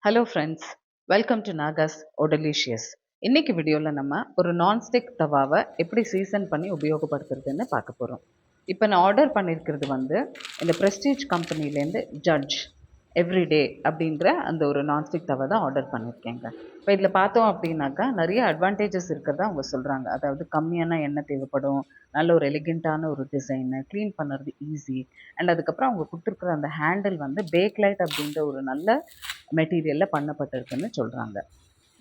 Hello friends, welcome to நாகாஸ் ஒடலிஷியஸ். இன்னைக்கு வீடியோவில் நம்ம ஒரு நான்ஸ்டிக் தவாவை எப்படி சீசன் பண்ணி உபயோகப்படுத்துறதுன்னு பார்க்க போகிறோம். இப்போ நான் ஆர்டர் பண்ணியிருக்கிறது வந்து இந்த ப்ரெஸ்டீஜ் கம்பெனிலேருந்து ஜட்ஜ் எவ்ரிடே அப்படின்ற அந்த ஒரு நான்ஸ்டிக் தவா தான் ஆர்டர் பண்ணியிருக்கேங்க. இப்போ இதில் பார்த்தோம் அப்படின்னாக்கா நிறைய அட்வான்டேஜஸ் இருக்கிறதா அவங்க சொல்கிறாங்க. அதாவது கம்மியான எண்ணெய் தேவைப்படும், நல்ல ஒரு எலிகெண்ட்டான ஒரு டிசைனு, க்ளீன் பண்ணுறது ஈஸி, அண்ட் அதுக்கப்புறம் அவங்க கொடுத்துருக்குற அந்த ஹேண்டில் வந்து பேக்லைட் அப்படின்ற ஒரு நல்ல மெட்டீரியலில் பண்ணப்பட்டிருக்குன்னு சொல்கிறாங்க.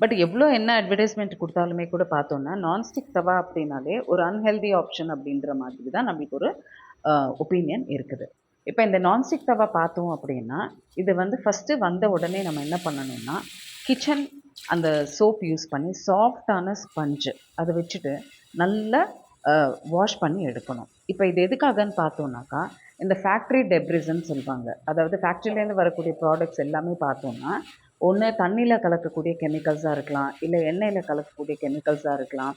பட் எவ்வளோ என்ன அட்வர்டைஸ்மெண்ட் கொடுத்தாலுமே கூட பார்த்தோன்னா நான்ஸ்டிக் தவா அப்படின்னாலே ஒரு அன்ஹெல்தி ஆப்ஷன் அப்படின்ற மாதிரி தான் நம்மளுக்கு ஒரு ஒப்பீனியன் இருக்குது. இப்போ இந்த நான்ஸ்டிக் தவா பார்த்தோம் அப்படின்னா இது வந்து ஃபஸ்ட்டு வந்த உடனே நம்ம என்ன பண்ணணும்னா கிச்சன் அந்த சோப் யூஸ் பண்ணி சாஃப்டான ஸ்பஞ்சு அதை வச்சுட்டு நல்லா வாஷ் பண்ணி எடுக்கணும். இப்போ இது எதுக்காகன்னு பார்த்தோன்னாக்கா இந்த ஃபேக்ட்ரி டெப்ரிஸ்ன்னு சொல்லுவாங்க. அதாவது ஃபேக்ட்ரிலேருந்து வரக்கூடிய ப்ராடக்ட்ஸ் எல்லாமே பார்த்தோன்னா ஒன்று தண்ணியில் கலக்கக்கூடிய கெமிக்கல்ஸாக இருக்கலாம், இல்லை எண்ணெயில் கலக்கக்கூடிய கெமிக்கல்ஸாக இருக்கலாம்.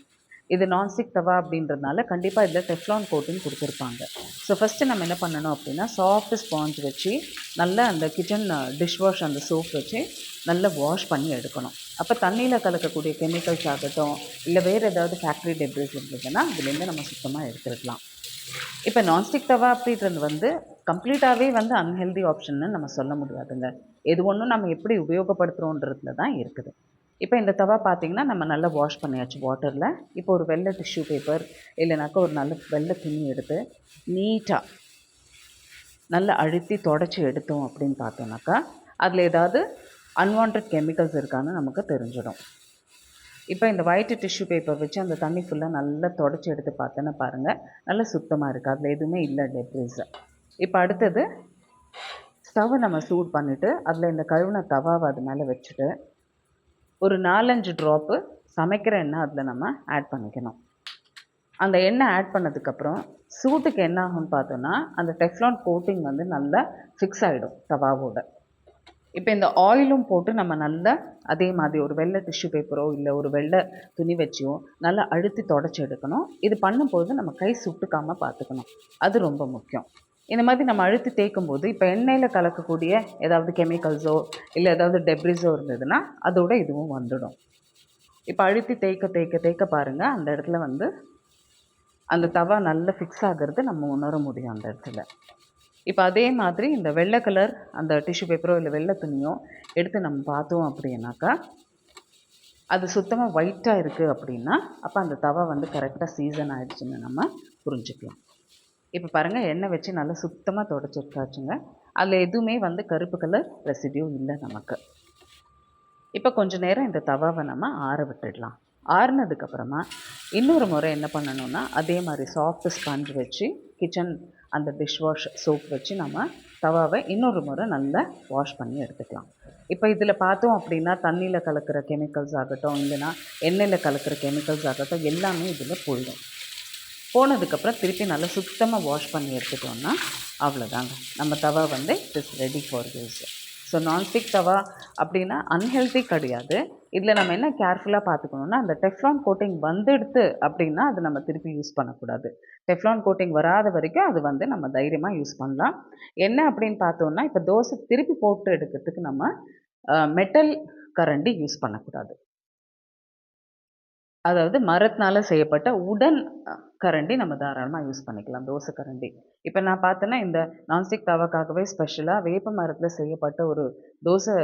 இது நான்ஸ்டிக் தவா அப்படின்றதுனால கண்டிப்பாக இதில் டெஃப்லான் கோட்டிங் கொடுத்துருப்பாங்க. ஸோ ஃபஸ்ட்டு நம்ம என்ன பண்ணணும் அப்படின்னா சாஃப்ட் ஸ்பாஞ்ச் வச்சு நல்லா அந்த கிச்சன் டிஷ் வாஷ் அந்த சோப் வச்சு நல்லா வாஷ் பண்ணி எடுக்கணும். அப்போ தண்ணியில் கலக்கக்கூடிய கெமிக்கல்ஸ் ஆகட்டும், இல்லை வேறு ஏதாவது ஃபேக்ட்ரி டெப்ரிஸ் இருந்ததுன்னா அதுலேருந்து நம்ம சுத்தமாக எடுத்துருக்கலாம். இப்போ நான்ஸ்டிக் தவா அப்படின்றது வந்து கம்ப்ளீட்டாகவே வந்து அன்ஹெல்தி ஆப்ஷன்னு நம்ம சொல்ல முடியாதுங்க. எது ஒன்றும் நம்ம எப்படி உபயோகப்படுத்துகிறோன்றதுல தான் இருக்குது. இப்போ இந்த தவா பார்த்திங்கன்னா நம்ம நல்லா வாஷ் பண்ணியாச்சு வாட்டரில். இப்போ ஒரு வெள்ளை டிஷ்யூ பேப்பர் இல்லைனாக்கா ஒரு நல்ல வெள்ளை துணி எடுத்து நீட்டாக நல்லா அழுத்தி தொடச்சி எடுத்தோம் அப்படின்னு பார்த்தோன்னாக்கா அதில் ஏதாவது அன்வான்ட் கெமிக்கல்ஸ் இருக்கான்னு நமக்கு தெரிஞ்சிடும். இப்போ இந்த ஒயிட் டிஷ்யூ பேப்பர் வச்சு அந்த தண்ணி ஃபுல்லாக நல்லா தொடச்சி எடுத்து பார்த்தோன்னா பாருங்கள் நல்லா சுத்தமாக இருக்குது, அதில் எதுவுமே இல்லை டெப்ரிஸ். இப்போ அடுத்தது ஸ்டவ்வை நம்ம சூட் பண்ணிவிட்டு அதில் இந்த கழுவின தவாவை அது மேலே வச்சுட்டு ஒரு 4-5 ட்ராப்பு சமைக்கிற எண்ணெய் அதில் நம்ம ஆட் பண்ணிக்கணும். அந்த எண்ணெய் ஆட் பண்ணதுக்கப்புறம் சூட்டுக்கு என்ன ஆகும்னு பார்த்தோன்னா அந்த டெஃப்லான் கோட்டிங் வந்து நல்லா ஃபிக்ஸ் ஆகிடும் தவாவோட. இப்போ இந்த ஆயிலும் போட்டு நம்ம நல்லா அதே மாதிரி ஒரு வெள்ளை டிஷ்யூ பேப்பரோ இல்லை ஒரு வெள்ளை துணி வச்சியோ நல்லா அழுத்தி தொடச்சி எடுக்கணும். இது பண்ணும்போது நம்ம கை சுட்டுக்காமல் பார்த்துக்கணும், அது ரொம்ப முக்கியம். இந்த மாதிரி நம்ம அழுத்தி தேய்க்கும் போது இப்போ எண்ணெயில் கலக்கக்கூடிய ஏதாவது கெமிக்கல்ஸோ இல்லை ஏதாவது டெப்ரிஸோ இருந்ததுன்னா அதோட இதுவும் வந்துடும். இப்போ அழுத்தி தேய்க்க தேய்க்க தேய்க்க பாருங்கள் அந்த இடத்துல வந்து அந்த தவா நல்லா ஃபிக்ஸ் ஆகிறது நம்ம உணர முடியும் அந்த இடத்துல. இப்போ அதே மாதிரி இந்த வெள்ளை கலர் அந்த டிஷ்யூ பேப்பரோ இல்லை வெள்ளை துணியோ எடுத்து நம்ம பார்த்தோம் அப்படின்னாக்கா அது சுத்தமாக ஒயிட்டாக இருக்குது அப்படின்னா அப்போ அந்த தவா வந்து கரெக்டாக சீசன் ஆகிடுச்சுன்னு நம்ம புரிஞ்சுக்கலாம். இப்போ பாருங்கள் எண்ணெய் வச்சு நல்லா சுத்தமாக தொடச்சி எடுத்தாச்சுங்க. அதில் எதுவுமே வந்து கருப்பு கலர் ரெசிடியூ இல்லை நமக்கு. இப்போ கொஞ்சம் நேரம் இந்த தவாவை நம்ம ஆற விட்டுடலாம். ஆறுனதுக்கப்புறமா இன்னொரு முறை என்ன பண்ணணும்னா அதே மாதிரி சாஃப்ட் ஸ்பஞ்ச் வச்சு கிச்சன் அந்த டிஷ் வாஷ் சோப் வச்சு நம்ம தவாவை இன்னொரு முறை நல்லா வாஷ் பண்ணி எடுத்துக்கலாம். இப்போ இதில் பார்த்தோம் அப்படின்னா தண்ணியில் கலக்கிற கெமிக்கல்ஸ் ஆகட்டும் இல்லைன்னா எண்ணெயில் கலக்கிற கெமிக்கல்ஸ் ஆகட்டும் எல்லாமே இதில் போயிடும். போனதுக்கப்புறம் திருப்பி நல்லா சுத்தமாக வாஷ் பண்ணி எடுத்துட்டோம்னா அவ்வளோதாங்க, நம்ம தவா வந்து it is ready for use. So nonstick தவா அப்படின்னா அன்ஹெல்தி கிடையாது. இதில் நம்ம என்ன கேர்ஃபுல்லாக பார்த்துக்கணுன்னா அந்த டெஃப்லான் கோட்டிங் வந்துடுது அப்படின்னா அது நம்ம திருப்பி யூஸ் பண்ணக்கூடாது. டெஃப்லான் கோட்டிங் வராத வரைக்கும் அது வந்து நம்ம தைரியமாக யூஸ் பண்ணலாம். என்ன அப்படின்னு பார்த்தோன்னா இப்போ தோசை திருப்பி போட்டு எடுக்கிறதுக்கு நம்ம மெட்டல் கரண்டி யூஸ் பண்ணக்கூடாது. அதாவது மரத்தினால செய்யப்பட்ட உடன் கரண்டி நம்ம தாராளமாக யூஸ் பண்ணிக்கலாம், தோசை கரண்டி. இப்போ நான் பார்த்தேன்னா இந்த நான்ஸ்டிக் தவாக்காகவே ஸ்பெஷலாக வேப்ப மரத்தில் செய்யப்பட்ட ஒரு தோசை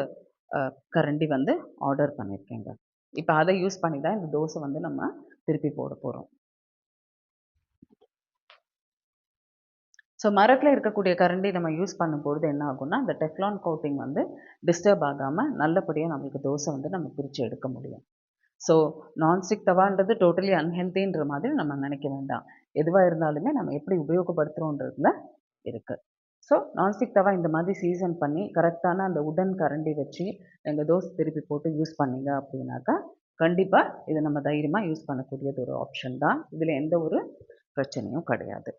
கரண்டி வந்து ஆர்டர் பண்ணியிருக்கேங்க. இப்போ அதை யூஸ் பண்ணி தான் இந்த தோசை வந்து நம்ம திருப்பி போட போகிறோம். ஸோ மரத்தில் இருக்கக்கூடிய கரண்டி நம்ம யூஸ் பண்ணும்பொழுது என்ன ஆகும்னா அந்த டெஃப்லான் கோட்டிங் வந்து டிஸ்டர்ப் ஆகாமல் நல்லபடியாக நம்மளுக்கு தோசை வந்து நம்ம பிரித்து எடுக்க முடியும். ஸோ நான்ஸ்டிக் தவான்றது டோட்டலி அன்ஹெல்தின்ற மாதிரி நம்ம நினைக்க வேண்டாம். எதுவாக இருந்தாலுமே நம்ம எப்படி உபயோகப்படுத்துகிறோன்றதுல இருக்குது. ஸோ நான்ஸ்டிக் தவா இந்த மாதிரி சீசன் பண்ணி கரெக்டான அந்த உடன் கரண்டி வச்சு எங்கள் தோசை திருப்பி போட்டு யூஸ் பண்ணிங்க அப்படின்னாக்கா கண்டிப்பாக இது நம்ம தைரியமாக யூஸ் பண்ணக்கூடியது ஒரு ஆப்ஷன் தான். இதில் எந்த ஒரு பிரச்சனையும் கிடையாது.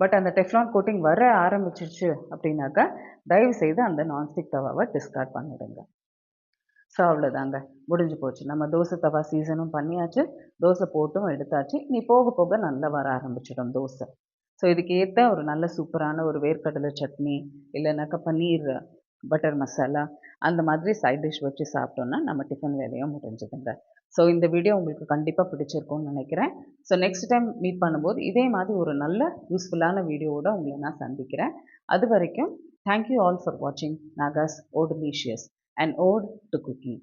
பட் அந்த டெஃப்லான் கோட்டிங் வர ஆரம்பிச்சிருச்சு அப்படின்னாக்கா தயவு செய்து அந்த நான்ஸ்டிக் தவாவை டிஸ்கார்ட் பண்ணிடுங்க. ஸோ அவ்வளோதாங்க, முடிஞ்சு போச்சு. நம்ம தோசை தவா சீசனும் பண்ணியாச்சு, தோசை போட்டும் எடுத்தாச்சு. நீ போக போக நல்லா வர ஆரம்பிச்சிடும் தோசை. ஸோ இதுக்கு ஏற்ற ஒரு நல்ல சூப்பரான ஒரு வேர்க்கடலை சட்னி இல்லைனாக்கா பன்னீர் பட்டர் மசாலா அந்த மாதிரி சைட் டிஷ் வச்சு சாப்பிட்டோன்னா நம்ம டிஃபன் வேலையும் முடிஞ்சதுங்க. ஸோ இந்த வீடியோ உங்களுக்கு கண்டிப்பாக பிடிச்சிருக்கும்னு நினைக்கிறேன். ஸோ நெக்ஸ்ட் டைம் மீட் பண்ணும்போது இதே மாதிரி ஒரு நல்ல யூஸ்ஃபுல்லான வீடியோவோட உங்களை நான் சந்திக்கிறேன். அது வரைக்கும் தேங்க் யூ ஆல் ஃபார் வாட்சிங் நாகாஸ் ஓடலிஷியஸ் அண்ட் ஓட் டு குக்கிங்.